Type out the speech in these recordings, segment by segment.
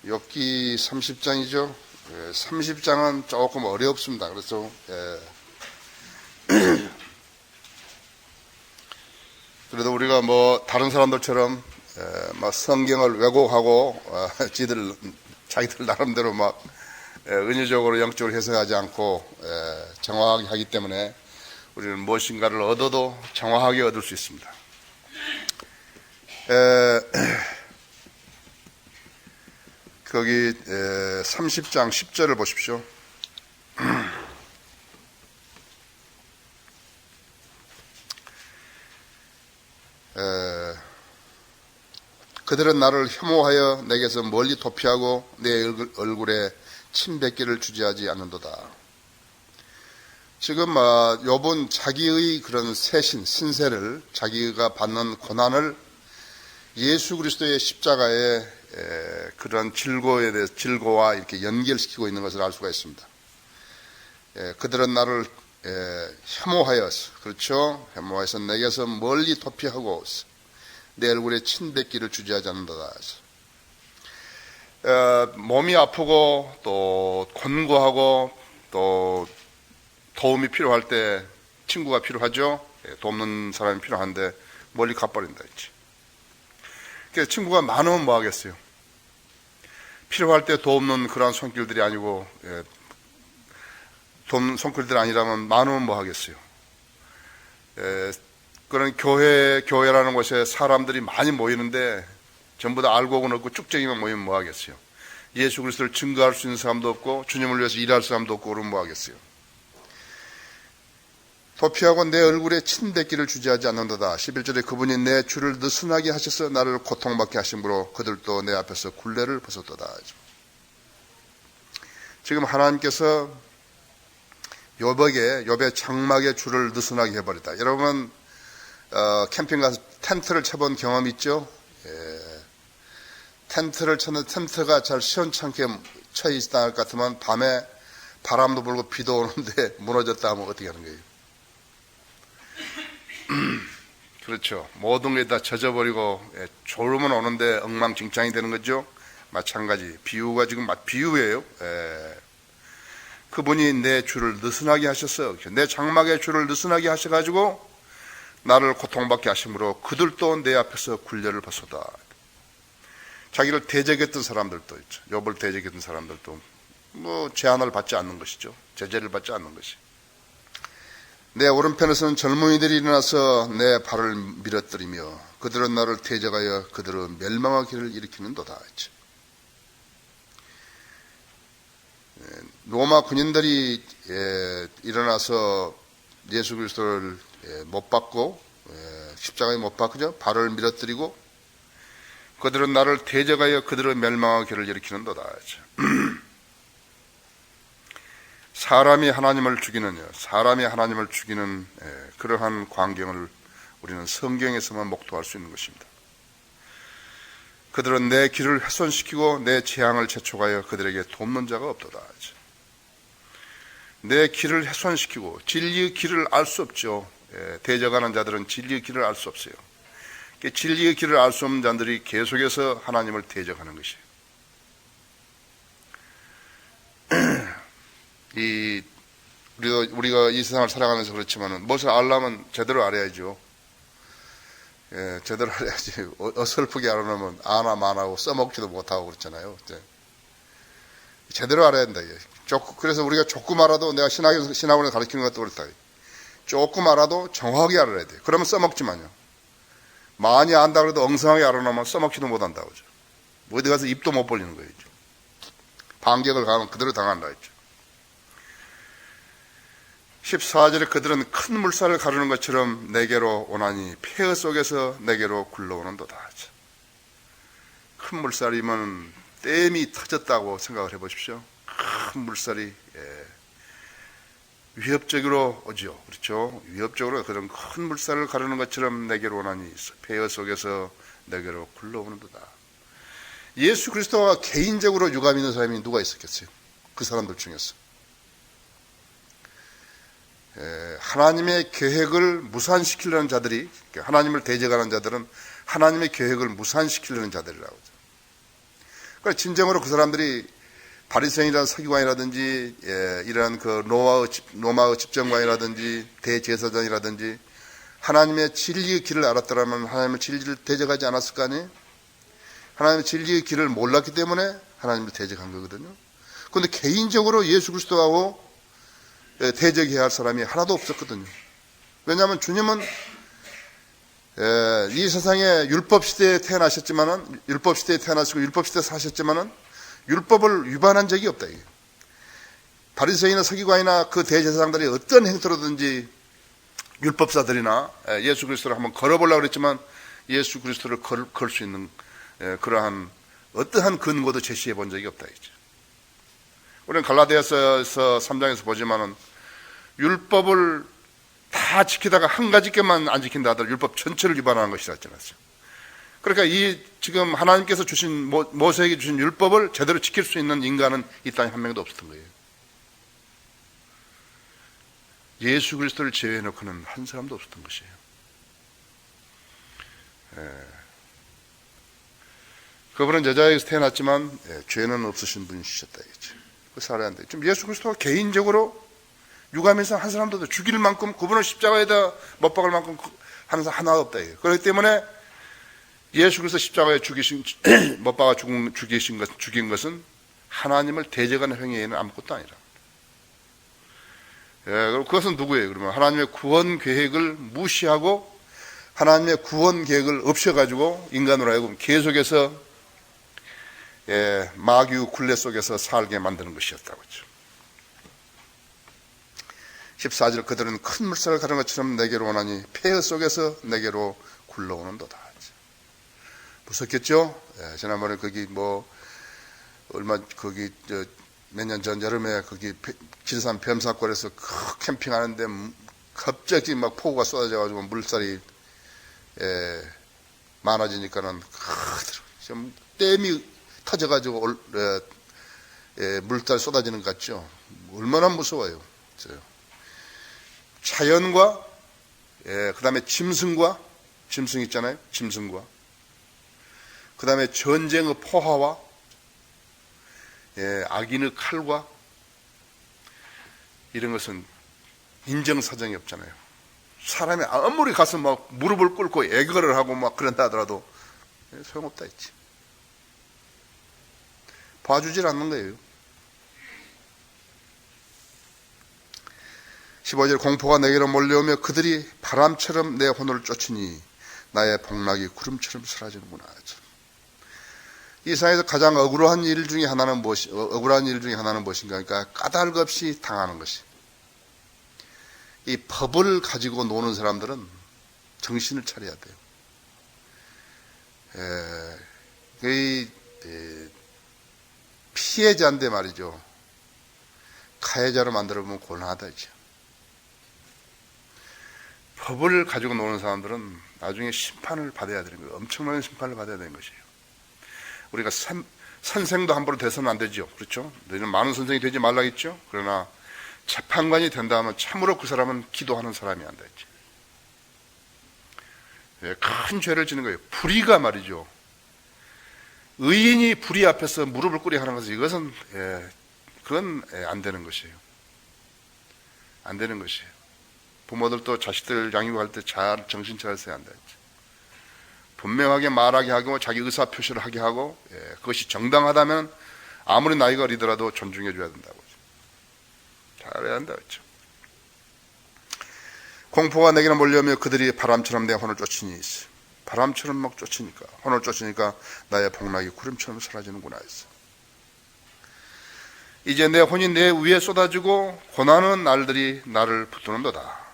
욥기 30장이죠. 30장은 조금 어렵습니다. 그래서 그래도 우리가 다른 사람들처럼 성경을 왜곡하고 자기들 나름대로 은유적으로 영적으로 해석하지 않고 정확하게 하기 때문에 우리는 무엇인가를 얻어도 정확하게 얻을 수 있습니다. 거기 30장 10절을 보십시오. 그들은 나를 혐오하여 내게서 멀리 도피하고 내 얼굴에 침뱉기를 주저하지 않는도다. 지금 욥은 자기의 그런 신세를, 자기가 받는 고난을 예수 그리스도의 십자가의 그런 질고와 이렇게 연결시키고 있는 것을 알 수가 있습니다. 그들은 나를 혐오하여서, 그렇죠? 혐오해서 내게서 멀리 도피하고 내 얼굴에 침뱉기를 주저하지 않는다. 몸이 아프고 또 곤고하고 또 도움이 필요할 때 친구가 필요하죠. 돕는 사람이 필요한데 멀리 가버린다 했지. 그래서 친구가 많으면 뭐 하겠어요? 필요할 때 돕는 그런 손길들이 아니고 돕는 손길들이 아니라면 많으면 뭐 하겠어요? 그런 교회라는 곳에 사람들이 많이 모이는데 전부 다 알고는 없고 쭉쟁이만 모이면 뭐 하겠어요? 예수 그리스도를 증거할 수 있는 사람도 없고 주님을 위해서 일할 사람도 없고 그러면 뭐 하겠어요? 도피하고 내 얼굴에 침뱉기를 주저하지 않는다다. 11절에 그분이 내 주를 느슨하게 하셔서 나를 고통받게 하심으로 그들도 내 앞에서 굴레를 벗었도다. 지금 하나님께서 욥의 장막의 줄을 느슨하게 해버렸다. 여러분 캠핑 가서 텐트를 쳐본 경험 있죠? 텐트를 쳤는데 텐트가 잘 시원찮게 쳐 있다 할 것 같으면 밤에 바람도 불고 비도 오는데 무너졌다 하면 어떻게 하는 거예요? 그렇죠. 모든 게 다 젖어버리고 졸음은 오는데 엉망진창이 되는 거죠. 마찬가지 비유가 지금 비유예요. 그분이 내 줄을 느슨하게 하셨어요. 내 장막의 줄을 느슨하게 하셔가지고 나를 고통받게 하심으로 그들도 내 앞에서 굴레를 벗어다. 자기를 대적했던 사람들도 있죠. 욥을 대적했던 사람들도 제한을 받지 않는 것이죠. 제재를 받지 않는 것이. 내 오른편에서는 젊은이들이 일어나서 내 발을 밀어뜨리며 그들은 나를 대적하여 그들은 멸망하기를 일으키는도다. 로마 군인들이 일어나서 예수 그리스도를 못 박고 십자가에 못 박죠. 발을 밀어뜨리고 그들은 나를 대적하여 그들은 멸망하기를 일으키는도다. 사람이 하나님을 죽이는 그러한 광경을 우리는 성경에서만 목도할 수 있는 것입니다. 그들은 내 길을 훼손시키고 내 재앙을 재촉하여 그들에게 돕는 자가 없도다. 내 길을 훼손시키고 진리의 길을 알 수 없죠. 대적하는 자들은 진리의 길을 알 수 없어요. 진리의 길을 알 수 없는 자들이 계속해서 하나님을 대적하는 것이에요. 우리가 이 세상을 살아가면서 그렇지만은 무엇을 알려면 제대로 알아야죠. 제대로 알아야지. 어설프게 알아놓으면 아나 마나고 써먹지도 못하고 그렇잖아요. 제대로 알아야 된다. 그래서 우리가 조금 알아도 내가 신학원에 가르치는 것도 그렇다. 조금 알아도 정확하게 알아야 돼. 그러면 써먹지만요. 많이 안다 그래도 엉성하게 알아놓으면 써먹지도 못한다고 하죠. 어디 가서 입도 못 벌리는 거예요. 반격을 가면 그대로 당한다 했죠. 14절에 그들은 큰 물살을 가르는 것처럼 내게로 오나니 폐허 속에서 내게로 굴러오는도다. 큰 물살이면 댐이 터졌다고 생각을 해보십시오. 큰 물살이 위협적으로 오죠. 그렇죠? 위협적으로 그런 큰 물살을 가르는 것처럼 내게로 오나니 폐허 속에서 내게로 굴러오는도다. 예수 그리스도와 개인적으로 유감 있는 사람이 누가 있었겠어요? 그 사람들 중에서. 하나님의 계획을 무산시키려는 자들이, 하나님을 대적하는 자들은 하나님의 계획을 무산시키려는 자들이라고 하죠. 그러니까 진정으로 그 사람들이 바리새인이라는 서기관이라든지 이러한 그 로마의 집정관이라든지 대제사장이라든지 하나님의 진리의 길을 알았더라면 하나님의 진리를 대적하지 않았을 거 아니에요? 하나님의 진리의 길을 몰랐기 때문에 하나님을 대적한 거거든요. 그런데 개인적으로 예수 그리스도하고 대적해야 할 사람이 하나도 없었거든요. 왜냐하면 주님은 이 세상에 율법 시대에 태어나셨지만은, 율법 시대에 태어나시고 율법 시대에 사셨지만은 율법을 위반한 적이 없다. 이게. 바리새인이나 서기관이나 그 대제사장들이 어떤 행태로든지 율법사들이나 예수 그리스도를 한번 걸어보려고 그랬지만 예수 그리스도를 걸 수 있는 그러한 어떠한 근거도 제시해 본 적이 없다. 이죠. 우리는 갈라디아서 3장에서 보지만은 율법을 다 지키다가 한 가지 것만 안 지킨다 하더라도 율법 전체를 위반하는 것이라 했잖아요. 그러니까 이 지금 하나님께서 주신 모세에게 주신 율법을 제대로 지킬 수 있는 인간은 이 땅에 한 명도 없었던 거예요. 예수 그리스도를 제외해놓고는 한 사람도 없었던 것이에요. 그분은 여자에게서 태어났지만 죄는 없으신 분이셨다 이거죠. 그 살아야 한다. 지금 예수 그리스도가 개인적으로 유감에서 한 사람도 죽일 만큼, 그분을 십자가에다 못 박을 만큼 하는 사람 하나 없다 이거예요. 그렇기 때문에 예수 그리스도 십자가에 못 박아 죽인 것은 하나님을 대적하는 행위에는 아무것도 아니라. 그럼 그것은 누구예요? 그러면 하나님의 구원 계획을 무시하고 하나님의 구원 계획을 없애가지고 인간으로 하여금 계속해서 마귀의 굴레 속에서 살게 만드는 것이었다고 했죠. 14절 그들은 큰 물살을 가는 것처럼 내게로 오나니 폐허 속에서 내게로 굴러오는도다. 무섭겠죠? 지난번에 거기 몇 년 전 여름에 거기 지리산 뱀사골에서 캠핑하는데 갑자기 막 폭우가 쏟아져가지고 물살이 많아지니까는 좀 댐이 터져가지고 물살 쏟아지는 것 같죠? 얼마나 무서워요. 자연과 그 다음에 짐승 있잖아요. 짐승과 그 다음에 전쟁의 포화와 악인의 칼과 이런 것은 인정사정이 없잖아요. 사람이 아무리 가서 막 무릎을 꿇고 애걸을 하고 막 그런다 하더라도 소용없다 했지. 봐주질 않는 거예요. 15절 공포가 내게로 몰려오며 그들이 바람처럼 내 혼을 쫓으니 나의 복락이 구름처럼 사라지는구나. 이 세상에서 가장 억울한 일 중에 하나는 무엇인가? 그러니까 까닭없이 당하는 것이. 이 법을 가지고 노는 사람들은 정신을 차려야 돼요. 피해자인데 말이죠. 가해자로 만들어보면 곤란하다 이죠. 법을 가지고 노는 사람들은 나중에 심판을 받아야 되는 거예요. 엄청난 심판을 받아야 되는 것이에요. 우리가 선생도 함부로 돼서는 안 되죠. 그렇죠? 너희는 많은 선생이 되지 말라겠죠? 그러나 재판관이 된다 하면 참으로 그 사람은 기도하는 사람이 안 되지. 큰 죄를 지는 거예요. 불의가 말이죠. 의인이 불의 앞에서 무릎을 꿇게 하는 것은 이것은 그건 안 되는 것이에요. 안 되는 것이에요. 부모들도 자식들 양육할 때 잘 정신 차려서야 한다. 분명하게 말하게 하고 자기 의사 표시를 하게 하고 그것이 정당하다면 아무리 나이가 어리더라도 존중해 줘야 된다고. 잘해야 한다고 했죠. 공포가 내게는 몰려오며 그들이 바람처럼 내 혼을 쫓으니 바람처럼 막 쫓으니까 혼을 쫓으니까 나의 복락이 구름처럼 사라지는구나 했어. 이제 내 혼이 내 위에 쏟아지고 고난의 날들이 나를 붙드는도다.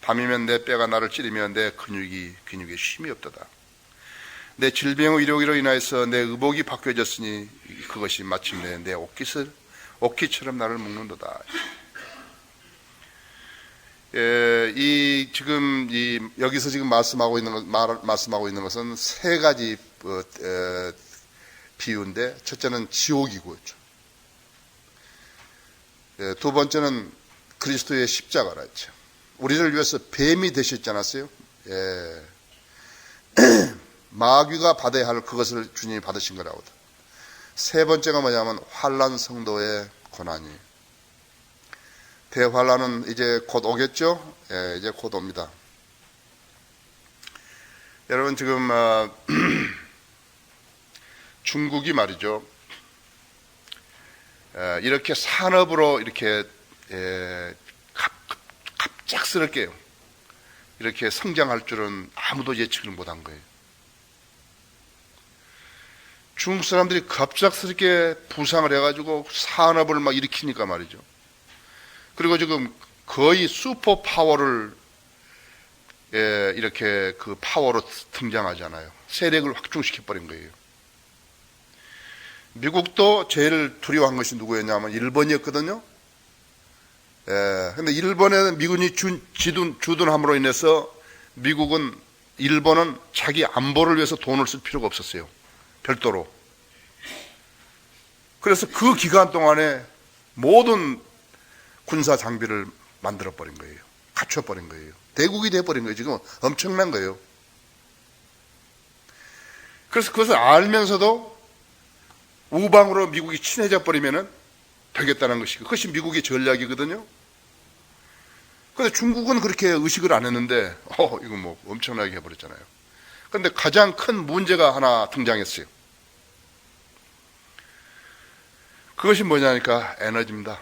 밤이면 내 뼈가 나를 찌르며 내 근육에 쉼이 없도다. 내 질병의 이로기로 인하여서 내 의복이 바뀌어졌으니 그것이 마침내 내 옷깃처럼 나를 묶는도다. 여기서 지금 말씀하고 있는 것은 세 가지 비유인데, 첫째는 지옥이고요. 두 번째는 그리스도의 십자가라 했죠. 우리를 위해서 뱀이 되셨지 않았어요? 마귀가 받아야 할 그것을 주님이 받으신 거라고. 세 번째가 뭐냐면 환난 성도의 고난이. 대환난은 이제 곧 오겠죠? 예, 이제 곧 옵니다. 여러분 지금 중국이 말이죠. 이렇게 산업으로 이렇게 갑작스럽게 이렇게 성장할 줄은 아무도 예측을 못한 거예요. 중국 사람들이 갑작스럽게 부상을 해가지고 산업을 막 일으키니까 말이죠. 그리고 지금 거의 슈퍼 파워를 이렇게 그 파워로 등장하잖아요. 세력을 확충시켜버린 거예요. 미국도 제일 두려워한 것이 누구였냐면 일본이었거든요. 근데 일본에 미군이 주둔함으로 인해서 일본은 자기 안보를 위해서 돈을 쓸 필요가 없었어요. 별도로. 그래서 그 기간 동안에 모든 군사 장비를 만들어버린 거예요. 갖춰버린 거예요. 대국이 돼버린 거예요. 지금 엄청난 거예요. 그래서 그것을 알면서도 우방으로 미국이 친해져 버리면 되겠다는 것이, 그것이 미국의 전략이거든요. 그런데 중국은 그렇게 의식을 안 했는데, 이거 뭐 엄청나게 해버렸잖아요. 그런데 가장 큰 문제가 하나 등장했어요. 그것이 뭐냐니까 에너지입니다.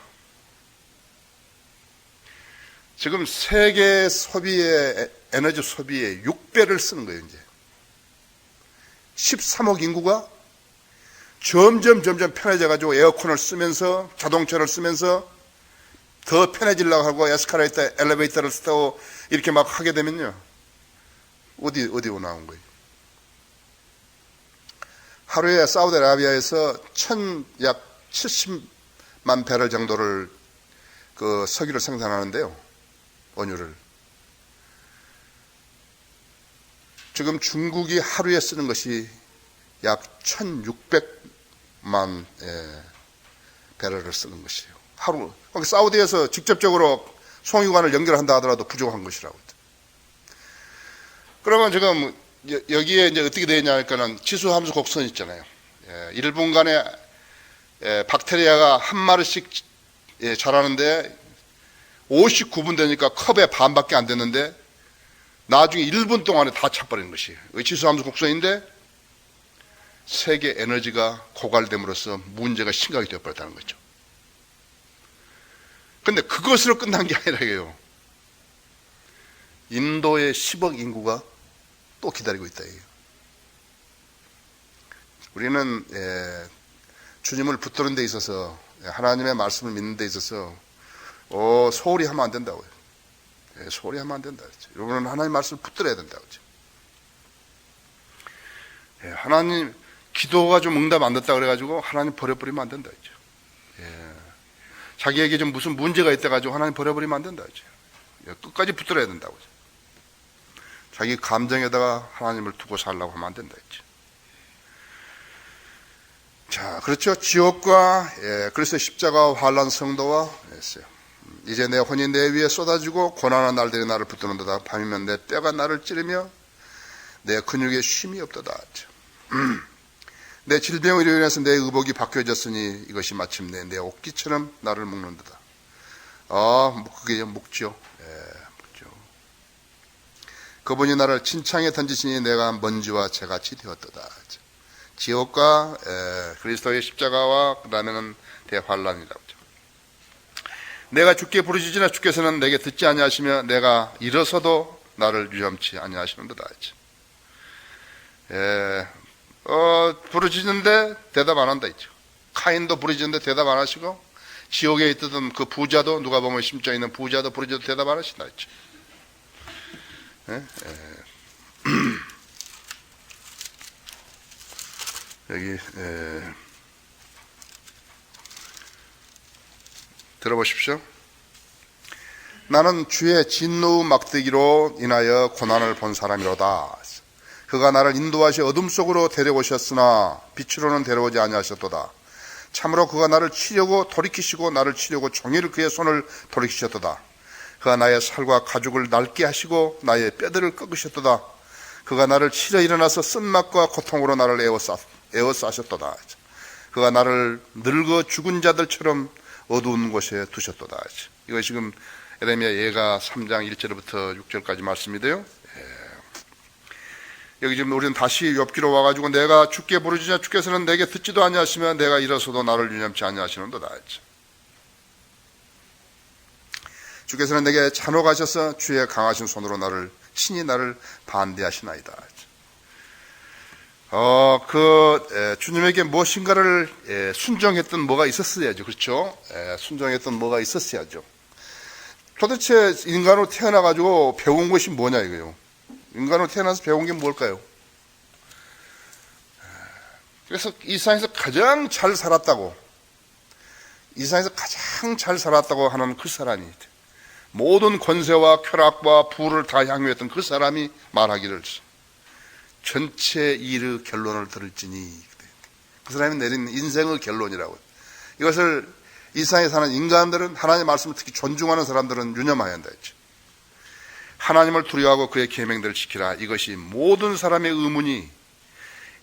지금 세계 에너지 소비의 6배를 쓰는 거예요, 이제. 13억 인구가 점점 편해져가지고 에어컨을 쓰면서 자동차를 쓰면서 더 편해지려고 하고 에스컬레이터, 엘리베이터를 타고 이렇게 막 하게 되면요. 어디 나온 거예요? 하루에 사우디아라비아에서 약 70만 배럴 정도를 그 석유를 생산하는데요. 원유를. 지금 중국이 하루에 쓰는 것이 약 1600만 배럴을 쓰는 것이에요. 하루. 사우디에서 직접적으로 송유관을 연결한다 하더라도 부족한 것이라고. 그러면 지금 여기에 이제 어떻게 되어 있냐니까는 지수함수 곡선 있잖아요. 1분간에 박테리아가 한 마리씩 자라는데 59분 되니까 컵의 반밖에 안 됐는데 나중에 1분 동안에 다 차버리는 것이 지수함수 곡선인데 세계 에너지가 고갈됨으로써 문제가 심각하게 되어버렸다는 거죠. 그런데 그것으로 끝난 게 아니라 이게요. 인도의 10억 인구가 또 기다리고 있다. 우리는 주님을 붙드는 데 있어서 하나님의 말씀을 믿는 데 있어서 소홀히 하면 안 된다고요. 소홀히 하면 안 된다. 여러분은 하나님의 말씀을 붙들어야 된다고. 하나님 기도가 좀 응답 안 됐다 그래가지고 하나님 버려버리면 안 된다. 자기에게 좀 무슨 문제가 있다가지고 하나님 버려버리면 안 된다. 끝까지 붙들어야 된다고. 자기 감정에다가 하나님을 두고 살라고 하면 안 된다. 자, 그렇죠. 지옥과 그래서 십자가와 환난 성도와 했어요. 이제 내 혼이 내 위에 쏟아지고 고난한 날들이 나를 붙드는도다. 밤이면 내 뼈가 나를 찌르며 내 근육에 쉼이 없도다. 내 질병으로 인해서 내 의복이 바뀌어졌으니 이것이 마침내 내 옷깃처럼 나를 묶는도다. 그게 묵죠. 묵죠. 그분이 나를 진창에 던지시니 내가 먼지와 재같이 되었도다. 지옥과 그리스도의 십자가와 그 다음에는 대환란이라고 하죠. 내가 주께 부르짖으나 주께서는 내게 듣지 아니하시며 내가 일어서도 나를 유념치 아니하시는도다. 부르짖는데 대답 안 한다 있죠. 카인도 부르짖는데 대답 안 하시고 지옥에 있던 그 부자도 누가 보면 심장에 있는 부자도 부르짖어도 대답 안 하신다 있죠. 여기 들어보십시오. 나는 주의 진노의 막대기로 인하여 고난을 본 사람이로다. 그가 나를 인도하시 어둠 속으로 데려오셨으나 빛으로는 데려오지 아니하셨도다. 참으로 그가 나를 치려고 돌이키시고 나를 치려고 종일 그의 손을 돌이키셨도다. 그가 나의 살과 가죽을 낡게 하시고 나의 뼈들을 꺾으셨도다. 그가 나를 치려 일어나서 쓴맛과 고통으로 나를 에워싸셨도다. 그가 나를 늙어 죽은 자들처럼 어두운 곳에 두셨도다. 이거 지금 에레미야 예가 3장 1절부터 6절까지 말씀인데요. 여기 지금 우리는 다시 욥기로 와가지고 내가 주께 부르짖으나 주께서는 내게 듣지도 아니하시며 내가 일어서도 나를 유념치 아니하시는도다. 주께서는 내게 잔혹하셔서 주의 강하신 손으로 친히 나를 반대하시나이다. 주님에게 무엇인가를 순종했던 뭐가 있었어야죠. 그렇죠? 순종했던 뭐가 있었어야죠. 도대체 인간으로 태어나가지고 배운 것이 뭐냐 이거요. 인간으로 태어나서 배운 게 뭘까요? 그래서 이 세상에서 가장 잘 살았다고, 이 세상에서 가장 잘 살았다고 하는 그 사람이, 모든 권세와 쾌락과 부를 다 향유했던 그 사람이 말하기를 전체 일의 결론을 들을지니, 그 사람이 내린 인생의 결론이라고. 이것을 이 세상에 사는 인간들은, 하나님의 말씀을 특히 존중하는 사람들은 유념해야 한다 했죠. 하나님을 두려워하고 그의 계명들을 지키라. 이것이 모든 사람의 의무니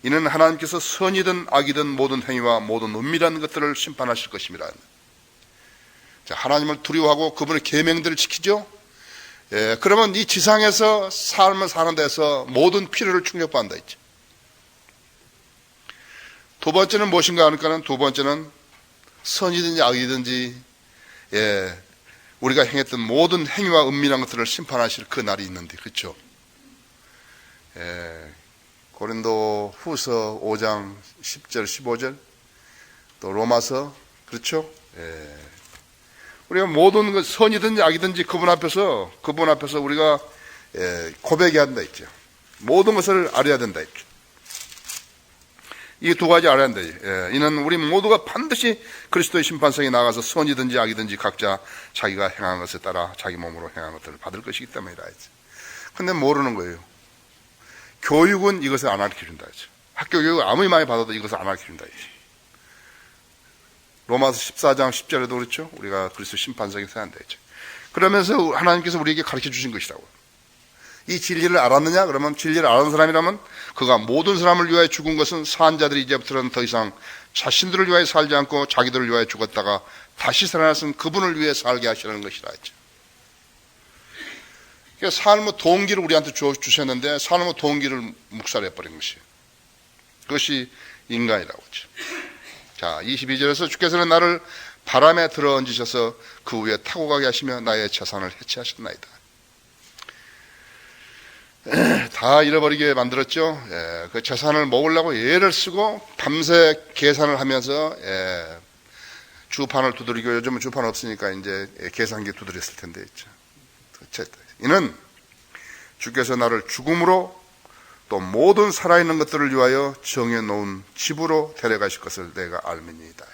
이는 하나님께서 선이든 악이든 모든 행위와 모든 은밀한 것들을 심판하실 것입니다. 자, 하나님을 두려워하고 그분의 계명들을 지키죠. 그러면 이 지상에서 삶을 사는 데서 모든 필요를 충족받는다 했죠. 두 번째는 무엇인가 하니까는, 두 번째는 선이든지 악이든지 우리가 행했던 모든 행위와 은밀한 것들을 심판하실 그 날이 있는데, 그렇죠? 고린도 후서 5장 10절 15절 또 로마서, 그렇죠? 우리가 모든 것, 선이든지 악이든지 그분 앞에서 우리가 고백해야 한다 했죠. 모든 것을 알아야 된다 했죠. 이 두 가지 알아야 한다. 이는 우리 모두가 반드시 그리스도의 심판석에 나가서 선이든지 악이든지 각자 자기가 행한 것에 따라 자기 몸으로 행한 것들을 받을 것이기 때문이다 했죠. 근데 모르는 거예요. 교육은 이것을 안 가르쳐준다 했죠. 학교 교육을 아무리 많이 받아도 이것을 안 가르쳐준다 했죠. 로마서 14장 10절에도 그렇죠. 우리가 그리스도 심판석에 서야 한다 했죠. 그러면서 하나님께서 우리에게 가르쳐 주신 것이라고. 이 진리를 알았느냐? 그러면 진리를 아는 사람이라면 그가 모든 사람을 위하여 죽은 것은 산 자들이 이제부터는 더 이상 자신들을 위하여 살지 않고 자기들을 위하여 죽었다가 다시 살아나신 그분을 위해 살게 하시라는 것이라 했죠. 그러니까 삶의 동기를 우리한테 주셨는데 삶의 동기를 묵살해버린 것이에요. 그것이 인간이라고 했죠. 자, 22절에서 주께서는 나를 바람에 들어 얹으셔서 그 위에 타고 가게 하시며 나의 재산을 해치하셨나이다. 다 잃어버리게 만들었죠. 그 재산을 먹으려고 애를 쓰고 밤새 계산을 하면서 주판을 두드리고, 요즘은 주판 없으니까 이제 계산기 두드렸을 텐데 있죠. 이는 주께서 나를 죽음으로 또 모든 살아있는 것들을 위하여 정해놓은 집으로 데려가실 것을 내가 알미니이다.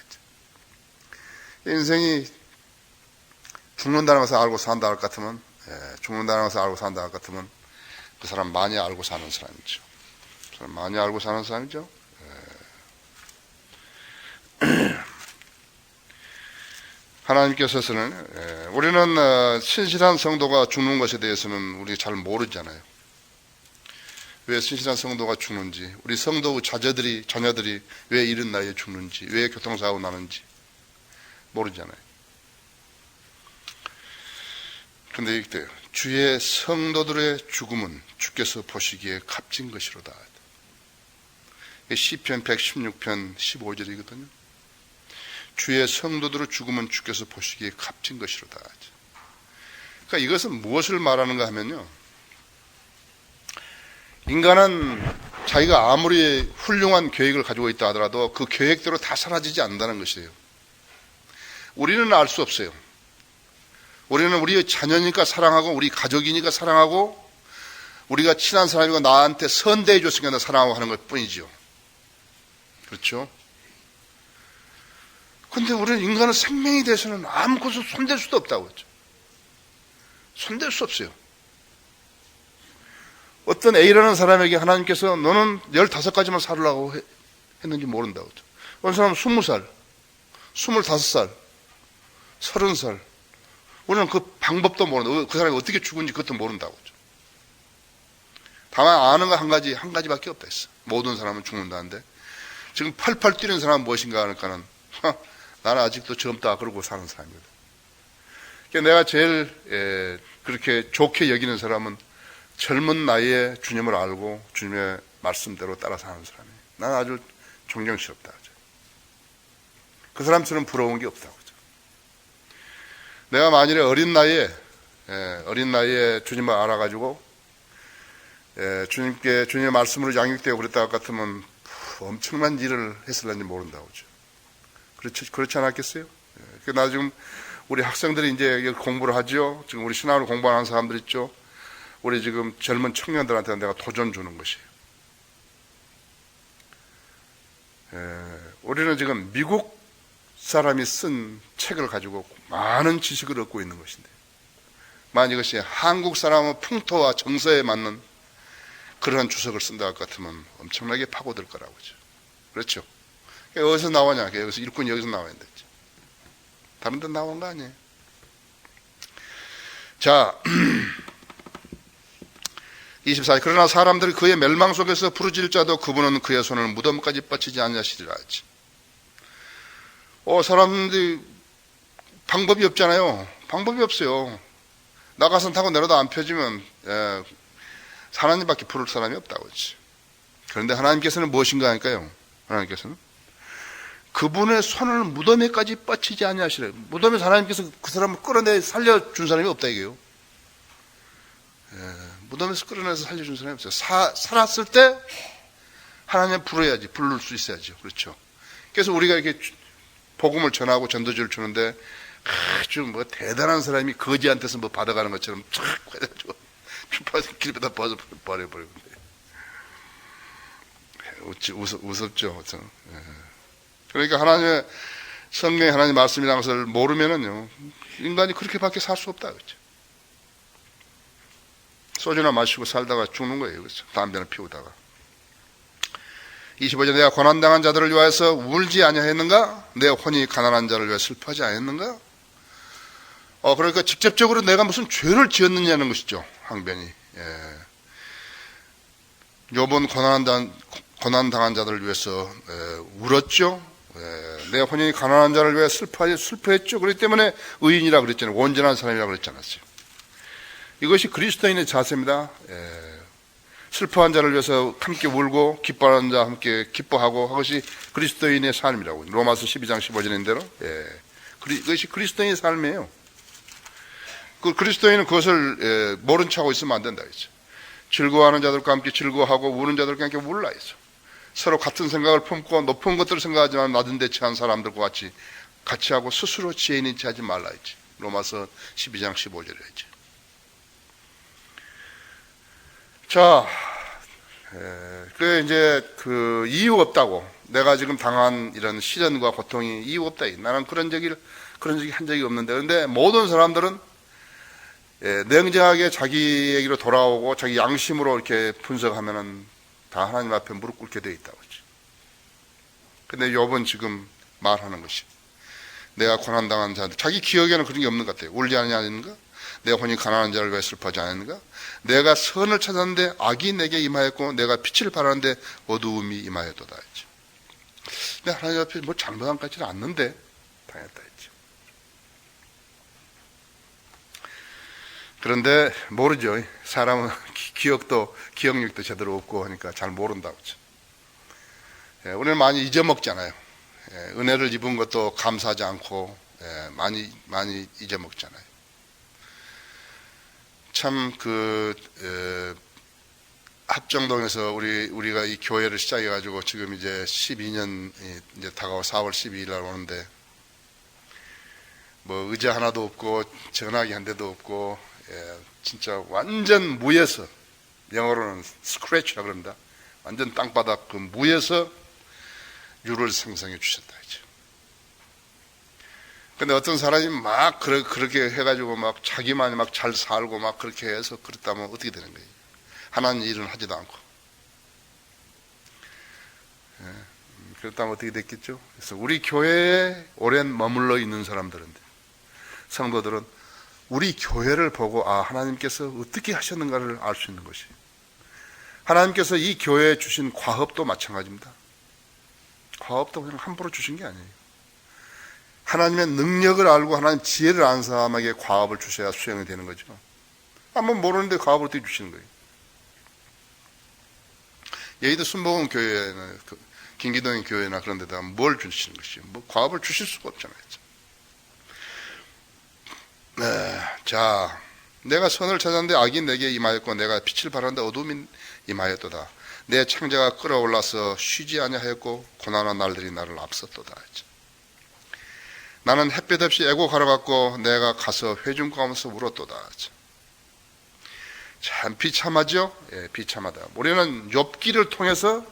인생이 죽는다는 것을 알고 산다 할 것 같으면, 죽는다는 것을 알고 산다 할 것 같으면 그 사람 많이 알고 사는 사람이죠. 그 사람 많이 알고 사는 사람이죠. 하나님께서는 우리는 신실한 성도가 죽는 것에 대해서는 우리 잘 모르잖아요. 왜 신실한 성도가 죽는지, 우리 성도의 자녀들이 왜 이른 나이에 죽는지, 왜 교통사고 나는지 모르잖아요. 그런데 이때 주의 성도들의 죽음은 주께서 보시기에 값진 것이로다. 시편 116편 15절이거든요. 주의 성도들의 죽음은 주께서 보시기에 값진 것이로다. 그러니까 이것은 무엇을 말하는가 하면요, 인간은 자기가 아무리 훌륭한 계획을 가지고 있다 하더라도 그 계획대로 다 사라지지 않는다는 것이에요. 우리는 알 수 없어요. 우리는 우리의 자녀니까 사랑하고, 우리 가족이니까 사랑하고, 우리가 친한 사람이고 나한테 선대해 줬으니까 사랑하고 하는 것 뿐이죠. 그렇죠? 근데 우리는 인간의 생명에 대해서는 아무것도 손댈 수도 없다고 했죠. 손댈 수 없어요. 어떤 A라는 사람에게 하나님께서 너는 15가지만 살으라고 했는지 모른다고 했죠. 어떤 사람은 20살, 25살, 30살. 우리는 그 방법도 모른다. 그 사람이 어떻게 죽은지 그것도 모른다고 했죠. 다만 아는 거 한 가지밖에 없다 했어. 모든 사람은 죽는다는데, 지금 팔팔 뛰는 사람은 무엇인가 하니까는 나는 아직도 젊다 그러고 사는 사람입니다. 그러니까 내가 제일 그렇게 좋게 여기는 사람은 젊은 나이에 주님을 알고 주님의 말씀대로 따라 사는 사람이에요. 나는 아주 존경스럽다. 그 사람처럼 부러운 게 없다고. 내가 만일에 어린 나이에 주님을 알아가지고 주님의 말씀으로 양육되고 그랬다 같으면 엄청난 일을 했을는지 모른다고. 그렇지 않았겠어요? 나 지금 우리 학생들이 이제 공부를 하죠. 지금 우리 신학을 공부하는 사람들 있죠. 우리 지금 젊은 청년들한테 내가 도전 주는 것이에요. 우리는 지금 미국 사람이 쓴 책을 가지고 많은 지식을 얻고 있는 것인데, 만약 이것이 한국 사람의 풍토와 정서에 맞는 그러한 주석을 쓴다 같으면 엄청나게 파고들 거라고 하죠. 그렇죠? 어디서 나오냐? 여기서 일꾼이 여기서 나와야 된다. 다른 데 나온 거 아니에요? 자, 24절. 그러나 사람들이 그의 멸망 속에서 부르짖을지라도 그분은 그의 손을 무덤까지 뻗치지 않으시리라 하지. 사람들이 방법이 없잖아요. 방법이 없어요. 나가선 타고 내려도 안 펴지면 하나님밖에 부를 사람이 없다고 했지. 그런데 하나님께서는 무엇인가 하니까요. 하나님께서는 그분의 손을 무덤에까지 뻗치지 아니하시래. 무덤에서 하나님께서 그 사람을 끌어내 살려준 사람이 없다 이게요. 무덤에서 끌어내서 살려준 사람이 없어요. 살았을 때 하나님 부르야지, 부를 수 있어야죠. 그렇죠. 그래서 우리가 이렇게 복음을 전하고 전도지를 주는데 아주 뭐 대단한 사람이 거지한테서 뭐 받아가는 것처럼 쫙 해가지고 길에다 버려버리고. 우습죠. 그러니까 하나님의 성경에 하나님 말씀이라는 것을 모르면은요, 인간이 그렇게밖에 살 수 없다. 그렇죠. 소주나 마시고 살다가 죽는 거예요. 그렇죠. 담배나 피우다가. 25절. 내가 고난당한 자들을 위하여서 울지 아니하였는가? 내 혼이 가난한 자를 위하여 슬퍼하지 아니했는가? 그러니까 직접적으로 내가 무슨 죄를 지었느냐는 것이죠. 항변이. 욥은 고난당한 자들을 위해서 울었죠. 내 혼이 가난한 자를 위해 슬퍼했죠. 그렇기 때문에 의인이라 그랬잖아요. 온전한 사람이라 그랬지 않았어요. 이것이 그리스도인의 자세입니다. 슬퍼한 자를 위해서 함께 울고 기뻐하는 자 함께 기뻐하고 그것이 그리스도인의 삶이라고. 로마서 12장 15절인 대로 그것이 그리스도인의 삶이에요. 그 그리스도인은 그것을 모른 척하고 있으면 안 된다 했죠. 즐거워하는 자들과 함께 즐거워하고 우는 자들과 함께 울라 했어. 서로 같은 생각을 품고 높은 것들을 생각하지만 낮은 데 처한 사람들과 같이 하고 스스로 지혜 있는 체 하지 말라 했지. 로마서 12장 15절에 했지. 자, 그 이유 없다고. 내가 지금 당한 이런 시련과 고통이 이유 없다. 나는 그런 적이 한 적이 없는데. 그런데 모든 사람들은 냉정하게 자기 얘기로 돌아오고 자기 양심으로 이렇게 분석하면은 다 하나님 앞에 무릎 꿇게 되어 있다고 하지. 근데 욥은 지금 말하는 것이 내가 고난당한 자들, 자기 기억에는 그런 게 없는 것 같아요. 울지 않느냐? 내 혼이 가난한 자를 위해 슬퍼하지 않았는가? 내가 선을 찾았는데 악이 내게 임하였고 내가 빛을 바라는데 어두움이 임하였도다 했지. 근데 하나님 앞에 뭐 잘못한 것 같지는 않는데 당했다 했지. 그런데 모르죠. 사람은 기억력도 제대로 없고 하니까 잘 모른다고 했죠. 우리는 많이 잊어먹잖아요. 은혜를 입은 것도 감사하지 않고 많이 잊어먹잖아요. 참 합정동에서 우리가 이 교회를 시작해가지고 지금 이제 12년이 이제 다가오 4월 12일 날 오는데 뭐 의자 하나도 없고 전화기 한 대도 없고 진짜 완전 무에서, 영어로는 스크래치라고 그럽니다. 완전 땅바닥 그 무에서 유를 생성해 주셨다 했죠. 근데 어떤 사람이 막 그렇게 해가지고 막 자기만이 막 잘 살고 막 그렇게 해서 그렇다면 어떻게 되는 거예요? 하나님 일은 하지도 않고. 그렇다면 어떻게 됐겠죠? 그래서 우리 교회에 오랜 머물러 있는 사람들인데, 성도들은 우리 교회를 보고 하나님께서 어떻게 하셨는가를 알 수 있는 것이. 요. 하나님께서 이 교회에 주신 과업도 마찬가지입니다. 과업도 그냥 함부로 주신 게 아니에요. 하나님의 능력을 알고 하나님 지혜를 아는 사람에게 과업을 주셔야 수행이 되는 거죠. 한번 모르는데 과업을 어떻게 주시는 거예요? 여의도 순복음 교회나 김기동 교회나 그런 데다가 뭘 주시는 것이요? 뭐 과업을 주실 수가 없잖아요. 네, 자, 내가 선을 찾았는데 악이 내게 임하였고 내가 빛을 바랐는데 어둠이 임하였도다. 내 창자가 끌어올라서 쉬지 아니하였고 고난한 날들이 나를 앞섰도다. 나는 햇볕 없이 애곡하러 갔고 내가 가서 회중 가운데서 울었도다. 참 비참하죠? 예, 비참하다. 우리는 욥기를 통해서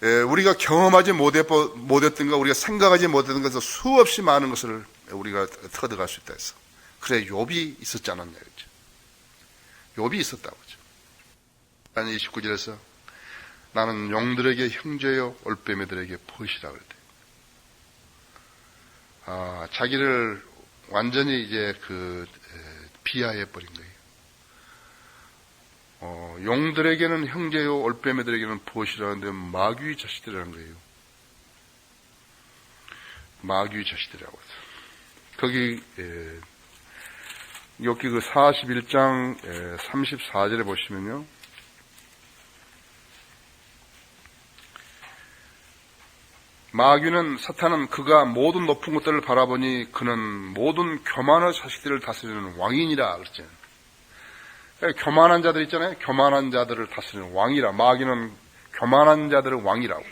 우리가 경험하지 못했던 것, 우리가 생각하지 못했던 것에서 수없이 많은 것을 우리가 터득할 수 있다 해서. 그래, 욥이 있었지 않았냐, 그죠? 욥이 있었다고 그죠? 29절에서 나는 용들에게 형제요, 올빼미들에게 벗이라 그랬대. 자기를 완전히 이제 비하해버린 거예요. 용들에게는 형제요, 올빼미들에게는 벗이라는데 마귀의 자식들이라는 거예요. 마귀의 자식들이라고. 거기 여기 41장 34절에 보시면요. 마귀는 사탄은 그가 모든 높은 것들을 바라보니 그는 모든 교만의 자식들을 다스리는 왕이니라 그랬잖아요. 교만한 자들 있잖아요. 교만한 자들을 다스리는 왕이라. 마귀는 교만한 자들의 왕이라고.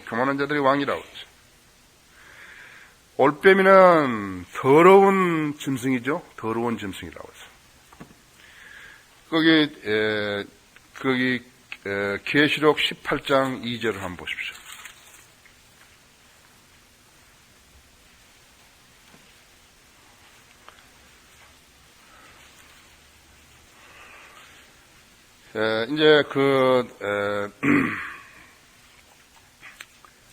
교만한 자들의 왕이라고. 올빼미는 더러운 짐승이죠. 더러운 짐승이라고 해서. 거기 계시록 18장 2절을 한번 보십시오. 이제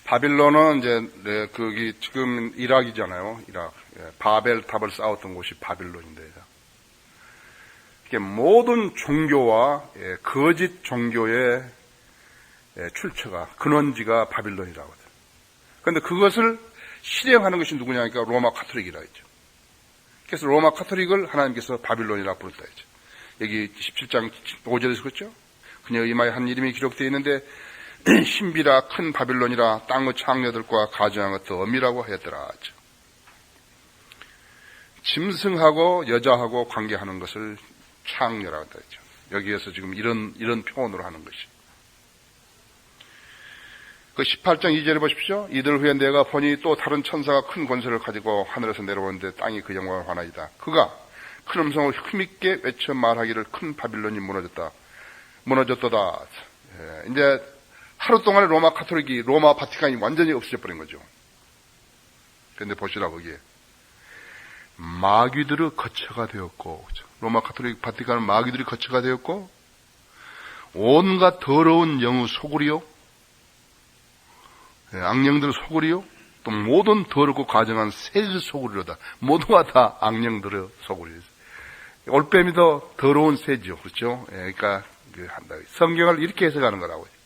바빌론은 이제 거기 지금 이락이잖아요. 이락. 바벨탑을 쌓았던 곳이 바빌론인데. 이게 모든 종교와 거짓 종교의 출처가 근원지가 바빌론이라고 하죠. 그런데 그것을 실행하는 것이 누구냐니까 로마 카톨릭이라 했죠. 그래서 로마 카톨릭을 하나님께서 바빌론이라 부른다 했죠. 여기 17장 5절에서 그렇죠. 그녀 이마에 한 이름이 기록되어 있는데 신비라 큰 바빌론이라 땅의 창녀들과 가증한 것 엄이라고 하였더라 하죠. 짐승하고 여자하고 관계하는 것을 창녀라고 한다 했죠. 여기에서 지금 이런 표현으로 하는 것이. 그 18장 2절에 보십시오. 이들 후에 내가 보니 또 다른 천사가 큰 권세를 가지고 하늘에서 내려오는데 땅이 그 영광을 환하이다. 그가 큰 음성을 힘있게 외쳐 말하기를 큰 바빌론이 무너졌도다. 이제 하루 동안에 로마 카톨릭이, 로마 바티칸이 완전히 없어져 버린 거죠. 그런데 보시라, 거기에. 마귀들의 거처가 되었고, 그렇죠? 로마 카톨릭 바티칸은 마귀들이 거처가 되었고, 온갖 더러운 영의 소굴이요, 악령들의 소굴이요, 또 모든 더럽고 가증한 새의 소굴이로다. 모두가 다 악령들의 소굴이에요. 올빼미도 더러운 새죠. 그렇죠? 그러니까, 성경을 이렇게 해석하는 거라고요.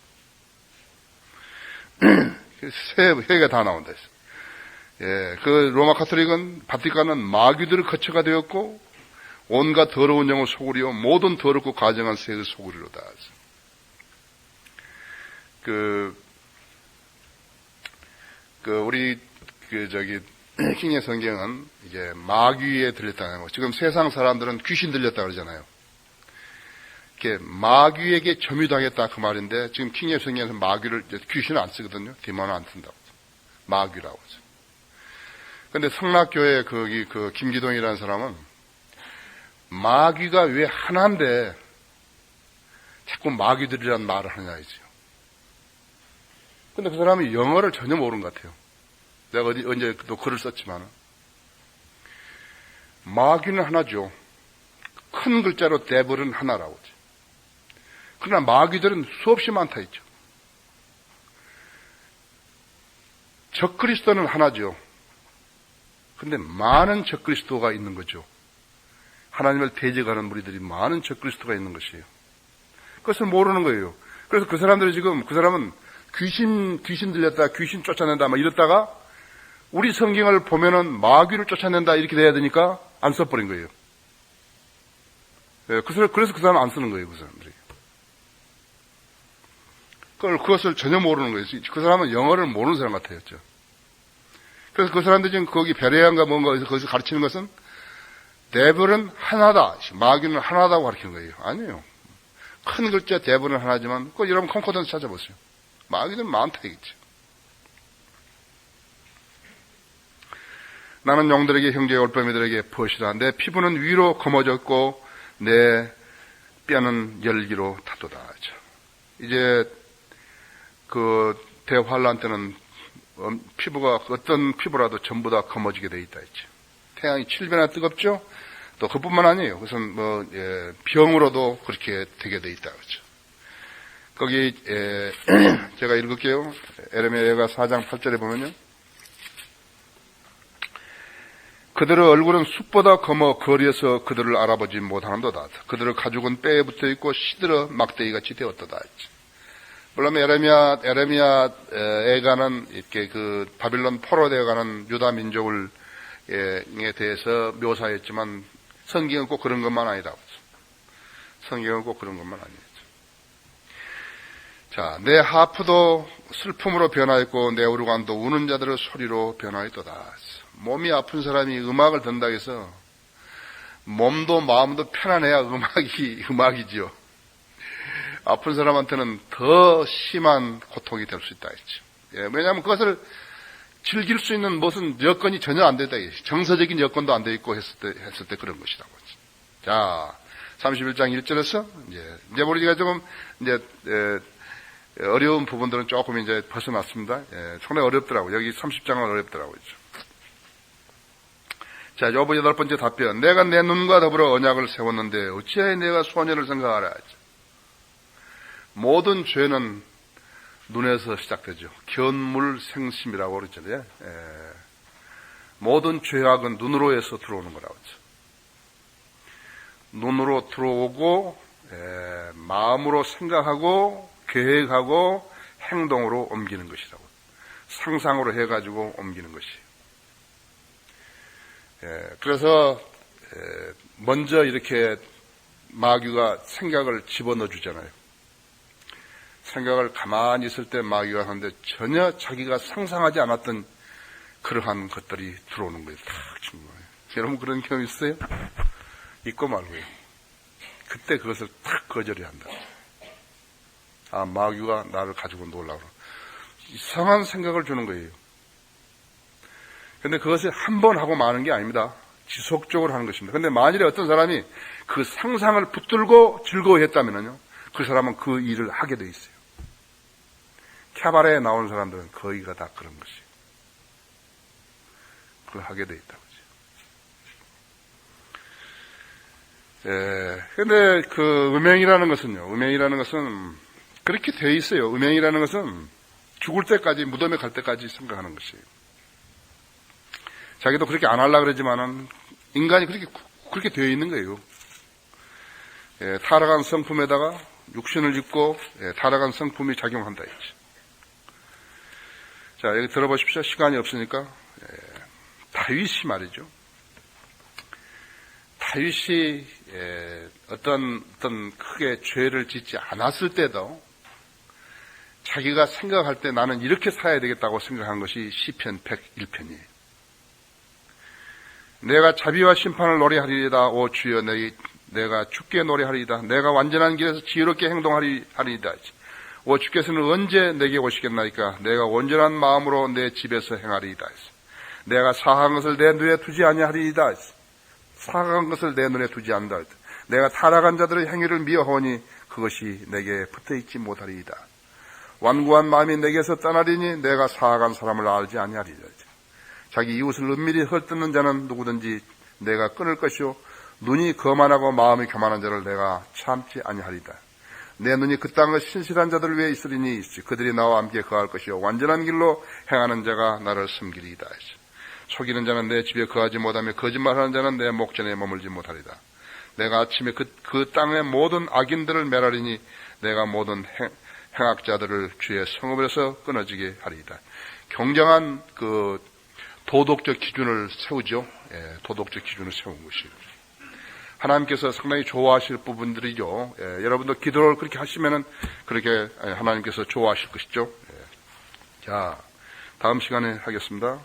새가 다 나온다 했어요. 그 로마 카톨릭은, 바티칸은 마귀들의 거처가 되었고, 온갖 더러운 영의 소굴이요, 모든 더럽고 가증한 새의 소굴이로다. 우리, 킹의 성경은 이제 마귀에 들렸다는 거. 지금 세상 사람들은 귀신 들렸다 그러잖아요. 이렇게 마귀에게 점유당했다 그 말인데, 지금 킹의 성경에서 마귀를, 귀신을 안 쓰거든요. 디몬은 안 쓴다고. 마귀라고 하죠. 근데 성락교회 거기 김기동이라는 사람은 마귀가 왜 하나인데 자꾸 마귀들이라는 말을 하냐 이죠. 근데 그 사람이 영어를 전혀 모르는 것 같아요. 내가 언제 또 글을 썼지만 마귀는 하나죠. 큰 글자로 데블은 하나라고 하죠. 그러나 마귀들은 수없이 많다 했죠. 적그리스도는 하나죠. 근데 많은 적그리스도가 있는 거죠. 하나님을 대적하는 무리들이 많은 적그리스도가 있는 것이에요. 그것을 모르는 거예요. 그래서 그 사람들이 지금, 그 사람은 귀신 들렸다, 귀신 쫓아낸다, 막 이랬다가 우리 성경을 보면은 마귀를 쫓아낸다 이렇게 돼야 되니까 안 써버린 거예요. 그래서 그 사람은 안 쓰는 거예요, 그 사람들이. 그것을 전혀 모르는 거예요. 그 사람은 영어를 모르는 사람 같아였죠. 그래서 그 사람들이 지금 거기 베레아인가 뭔가 거기서 가르치는 것은 데블은 하나다. 마귀는 하나다고 가르치는 거예요. 아니에요. 큰 글자 데블은 하나지만, 그거 여러분 컴코던스 찾아보세요. 마귀는 많다 이겠죠. 나는 용들에게 형제 올빼미들에게 벗이라. 내 피부는 위로 검어졌고 내 뼈는 열기로 탔도다. 이제 그 대환란 때는 피부가 어떤 피부라도 전부 다 검어지게 돼 있다 했죠. 태양이 7배나 뜨겁죠. 또 그뿐만 아니에요. 우선 병으로도 그렇게 되게 돼 있다 그렇죠. 거기 제가 읽을게요. 에레미야가 4장 8절에 보면요. 그들의 얼굴은 숯보다 검어 거리에서 그들을 알아보지 못하는도다. 그들의 가죽은 뼈에 붙어 있고 시들어 막대기같이 되었도다. 물론 에레미야 애가는 이렇게 그 바빌론 포로되어 가는 유다 민족을 에 대해서 묘사했지만 성경은 꼭 그런 것만 아니다. 성경은 꼭 그런 것만 아니죠. 자, 내 하프도 슬픔으로 변화했고 내 오르간도 우는 자들의 소리로 변화했도다. 몸이 아픈 사람이 음악을 듣는다 해서 몸도 마음도 편안해야 음악이지요. 아픈 사람한테는 더 심한 고통이 될 수 있다 했죠. 왜냐하면 그것을 즐길 수 있는 무슨 여건이 전혀 안 되다. 정서적인 여건도 안 돼 있고 했을 때 그런 것이라고. 자, 31장 1절에서 이제 우리가 조금 어려운 부분들은 조금 이제 벗어났습니다. 상당히 어렵더라고요. 여기 30장은 어렵더라고요. 자, 요번 8번째 답변. 내가 내 눈과 더불어 언약을 세웠는데 어찌하여 내가 소녀를 생각하라. 모든 죄는 눈에서 시작되죠. 견물생심이라고 그러잖아요. 모든 죄악은 눈으로 해서 들어오는 거라고 하죠. 눈으로 들어오고 마음으로 생각하고 계획하고 행동으로 옮기는 것이라고. 상상으로 해가지고 옮기는 것이에요. 그래서 먼저 이렇게 마귀가 생각을 집어넣어 주잖아요. 생각을 가만히 있을 때 마귀가 하는데 전혀 자기가 상상하지 않았던 그러한 것들이 들어오는 거예요. 탁 치는 거예요. 여러분 그런 경험 있어요? 있고 말고요. 그때 그것을 탁 거절해야 한다. 아, 마귀가 나를 가지고 놀라고. 이상한 생각을 주는 거예요. 근데 그것을 한 번 하고 마는 게 아닙니다. 지속적으로 하는 것입니다. 근데 만일에 어떤 사람이 그 상상을 붙들고 즐거워했다면요, 그 사람은 그 일을 하게 돼 있어요. 캬바레에 나오는 사람들은 거의가 다 그런 것이에요. 그걸 하게 돼 있다고. 근데 그 음행이라는 것은 그렇게 돼 있어요. 음행이라는 것은 죽을 때까지, 무덤에 갈 때까지 생각하는 것이에요. 자기도 그렇게 안 하려고 그러지만은 인간이 그렇게 되어 있는 거예요. 타락한 성품에다가 육신을 입고 타락한 성품이 작용한다 했죠. 자, 여기 들어보십시오. 시간이 없으니까. 다윗이 말이죠. 다윗이 어떤 크게 죄를 짓지 않았을 때도 자기가 생각할 때 나는 이렇게 살아야 되겠다고 생각한 것이 시편 101편이에요. 내가 자비와 심판을 노래하리이다. 오 주여, 내가 주께 노래하리이다. 내가 완전한 길에서 지혜롭게 행동하리이다. 오 주께서는 언제 내게 오시겠나이까? 내가 온전한 마음으로 내 집에서 행하리이다. 내가 사한 것을 내 눈에 두지 아니하리이다. 사한 것을 내 눈에 두지 않는다. 내가 타락한 자들의 행위를 미워하오니 그것이 내게 붙어있지 못하리이다. 완고한 마음이 내게서 떠나리니 내가 사악한 사람을 알지 아니하리이다. 자기 이웃을 은밀히 헐뜯는 자는 누구든지 내가 끊을 것이요 눈이 거만하고 마음이 교만한 자를 내가 참지 아니하리이다. 내 눈이 그 땅의 신실한 자들 위에 있으리니 그들이 나와 함께 거할 것이요 완전한 길로 행하는 자가 나를 섬기리이다. 속이는 자는 내 집에 거하지 못하며 거짓말하는 자는 내 목전에 머물지 못하리다. 내가 아침에 그 땅의 모든 악인들을 멸하리니 내가 모든 행악자들을 주의 성읍에서 끊어지게 하리이다. 굉장한 그 도덕적 기준을 세우죠. 예, 도덕적 기준을 세운 것이 하나님께서 상당히 좋아하실 부분들이죠. 예, 여러분도 기도를 그렇게 하시면은 그렇게 하나님께서 좋아하실 것이죠. 예. 자, 다음 시간에 하겠습니다.